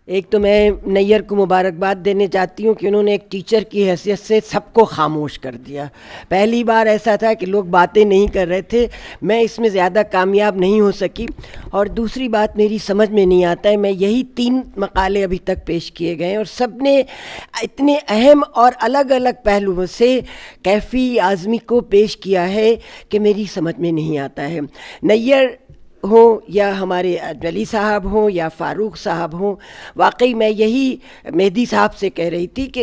ایک تو میں نیئر کو مبارکباد دینے چاہتی ہوں کہ انہوں نے ایک ٹیچر کی حیثیت سے سب کو خاموش کر دیا. پہلی بار ایسا تھا کہ لوگ باتیں نہیں کر رہے تھے، میں اس میں زیادہ کامیاب نہیں ہو سکی. اور دوسری بات میری سمجھ میں نہیں آتا ہے، میں یہی 3 مقالے ابھی تک پیش کیے گئے ہیں اور سب نے اتنے اہم اور الگ الگ پہلوؤں سے کیفی اعظمی کو پیش کیا ہے کہ میری سمجھ میں نہیں آتا ہے. نیئر ہوں یا ہمارے ولی صاحب ہوں یا فاروق صاحب ہوں، واقعی میں یہی مہدی صاحب سے کہہ رہی تھی کہ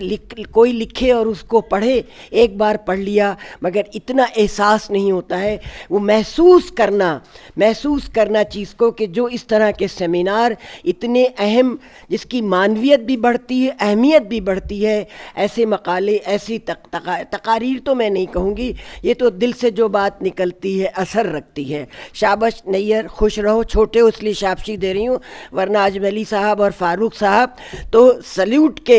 کوئی لکھے اور اس کو پڑھے، ایک بار پڑھ لیا مگر اتنا احساس نہیں ہوتا ہے، وہ محسوس کرنا چیز کو، کہ جو اس طرح کے سیمینار اتنے اہم، جس کی معنویت بھی بڑھتی ہے، اہمیت بھی بڑھتی ہے، ایسے مقالے، ایسی تقاریر تو میں نہیں کہوں گی، یہ تو دل سے جو بات نکلتی ہے اثر رکھتی ہے. شابش نیئر، خوش رہو. چھوٹے ہو اس لیے شابشی دے رہی ہوں، ورنہ آج ولی صاحب اور فاروق صاحب تو سلیوٹ کے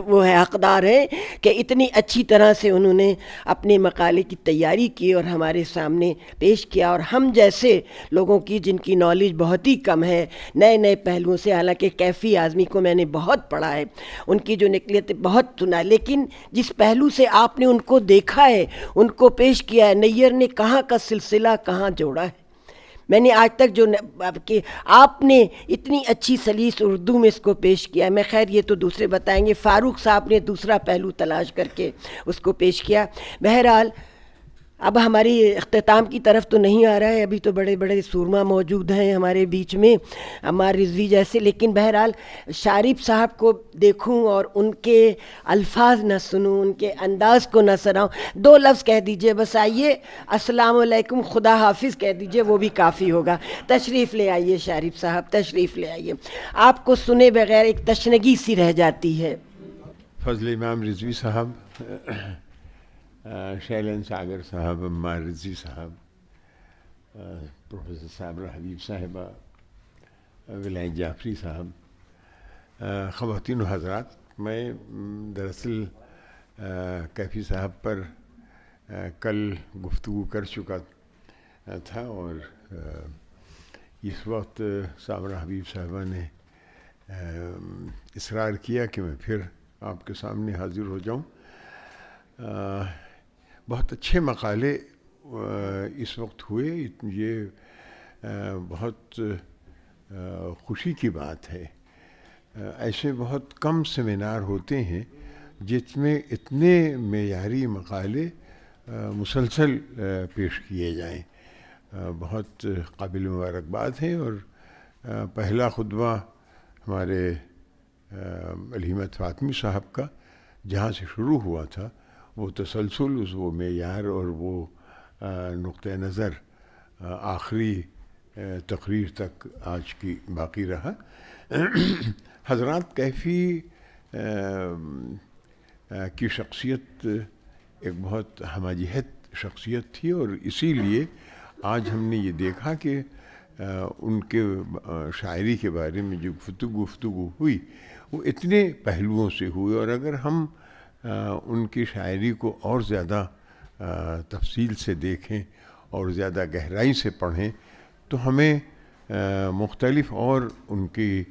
وہ ہے حقدار ہیں کہ اتنی اچھی طرح سے انہوں نے اپنے مقالے کی تیاری کی اور ہمارے سامنے پیش کیا. اور ہم جیسے لوگوں کی جن کی نالج بہت ہی کم ہے نئے نئے پہلوؤں سے، حالانکہ کیفی اعظمی کو میں نے بہت پڑھا ہے، ان کی جو نقلیت بہت سنا، لیکن جس پہلو سے آپ نے ان کو دیکھا ہے، ان کو پیش کیا ہے، نیئر نے کہاں کا سلسلہ کہاں جوڑا ہے. میں نے آج تک جو کہ آپ نے اتنی اچھی سلیس اردو میں اس کو پیش کیا ہے، میں خیر یہ تو دوسرے بتائیں گے. فاروق صاحب نے دوسرا پہلو تلاش کر کے اس کو پیش کیا. بہرحال اب ہماری اختتام کی طرف تو نہیں آ رہا ہے، ابھی تو بڑے بڑے سورما موجود ہیں ہمارے بیچ میں، عمار رضوی جیسے، لیکن بہرحال شارف صاحب کو دیکھوں اور ان کے الفاظ نہ سنوں، ان کے انداز کو نہ سناؤں. 2 لفظ کہہ دیجئے بس، آئیے السلام علیکم، خدا حافظ کہہ دیجئے، وہ بھی کافی ہوگا. تشریف لے آئیے شارف صاحب، تشریف لے آئیے. آپ کو سنے بغیر ایک تشنگی سی رہ جاتی ہے. فضل امام رضوی صاحب، شیلن ساگر صاحب، عمار رضوی صاحب، پروفیسر صابرہ حبیب صاحبہ، ولایت جعفری صاحب، خواتین و حضرات، میں دراصل کیفی صاحب پر کل گفتگو کر چکا تھا اور اس وقت صابرہ حبیب صاحبہ نے اصرار کیا کہ میں پھر آپ کے سامنے حاضر ہو جاؤں. بہت اچھے مقالے اس وقت ہوئے، یہ بہت خوشی کی بات ہے. ایسے بہت کم سیمینار ہوتے ہیں جس میں اتنے معیاری مقالے مسلسل پیش کیے جائیں. بہت قابل مبارکباد ہے. اور پہلا خطبہ ہمارے علیمت فاطمی صاحب کا جہاں سے شروع ہوا تھا، وہ تسلسل، وہ معیار اور وہ نقطہ نظر آخری تقریر تک آج کی باقی رہا. حضرات، کیفی کی شخصیت ایک بہت ہمہ جہت شخصیت تھی، اور اسی لیے آج ہم نے یہ دیکھا کہ ان کے شاعری کے بارے میں جو گفتگو ہوئی وہ اتنے پہلوؤں سے ہوئی. اور اگر ہم ان کی شاعری کو اور زیادہ تفصیل سے دیکھیں اور زیادہ گہرائی سے پڑھیں تو ہمیں مختلف اور ان کی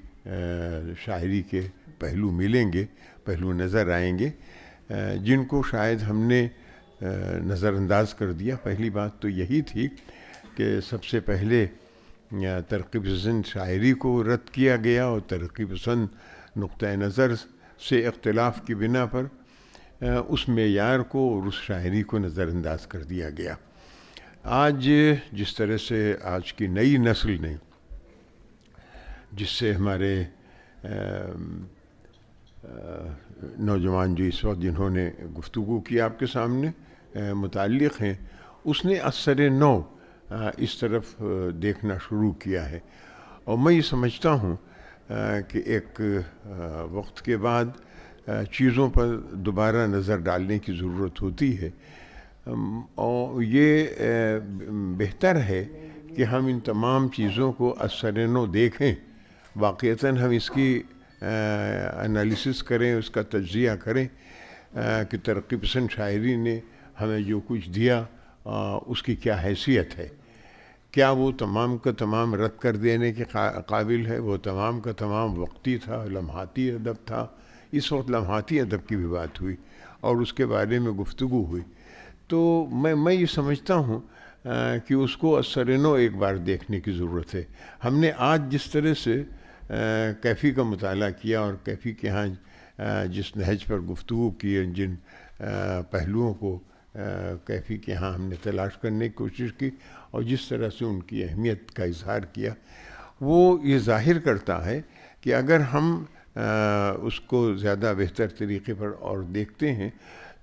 شاعری کے پہلو ملیں گے، پہلو نظر آئیں گے جن کو شاید ہم نے نظر انداز کر دیا. پہلی بات تو یہی تھی کہ سب سے پہلے ترقی پسند شاعری کو رد کیا گیا اور ترقی پسند نقطۂ نظر سے اختلاف کی بنا پر اس معیار کو اور اس شاعری کو نظر انداز کر دیا گیا. آج جس طرح سے آج کی نئی نسل نے، جس سے ہمارے نوجوان جو اس وقت جنہوں نے گفتگو کی آپ کے سامنے متعلق ہیں، اس نے اثر نو اس طرف دیکھنا شروع کیا ہے. اور میں یہ سمجھتا ہوں کہ ایک وقت کے بعد چیزوں پر دوبارہ نظر ڈالنے کی ضرورت ہوتی ہے، اور یہ بہتر ہے کہ ہم ان تمام چیزوں کو اثر نو دیکھیں، واقعتاً ہم اس کی انالیسس کریں، اس کا تجزیہ کریں کہ ترقی پسند شاعری نے ہمیں جو کچھ دیا اس کی کیا حیثیت ہے. کیا وہ تمام کا تمام رد کر دینے کے قابل ہے؟ وہ تمام کا تمام وقتی تھا، لمحاتی ادب تھا؟ اس وقت لمحاتی ادب کی بھی بات ہوئی اور اس کے بارے میں گفتگو ہوئی. تو میں یہ سمجھتا ہوں کہ اس کو اثر نو ایک بار دیکھنے کی ضرورت ہے. ہم نے آج جس طرح سے کیفی کا مطالعہ کیا اور کیفی کے ہاں جس نہج پر گفتگو کی، جن پہلوؤں کو کیفی کے ہاں ہم نے تلاش کرنے کی کوشش کی اور جس طرح سے ان کی اہمیت کا اظہار کیا، وہ یہ ظاہر کرتا ہے کہ اگر ہم اس کو زیادہ بہتر طریقے پر اور دیکھتے ہیں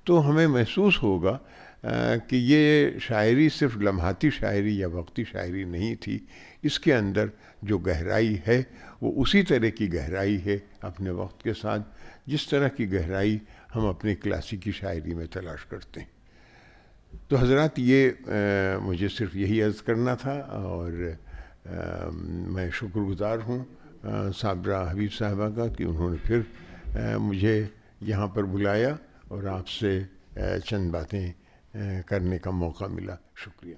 تو ہمیں محسوس ہوگا کہ یہ شاعری صرف لمحاتی شاعری یا وقتی شاعری نہیں تھی. اس کے اندر جو گہرائی ہے وہ اسی طرح کی گہرائی ہے اپنے وقت کے ساتھ جس طرح کی گہرائی ہم اپنے کلاسیکی شاعری میں تلاش کرتے ہیں. تو حضرات، یہ مجھے صرف یہی عرض کرنا تھا اور میں شکر گزار ہوں صابرہ حبیب صاحبہ کا کہ انہوں نے پھر مجھے یہاں پر بلایا اور آپ سے چند باتیں کرنے کا موقع ملا. شکریہ.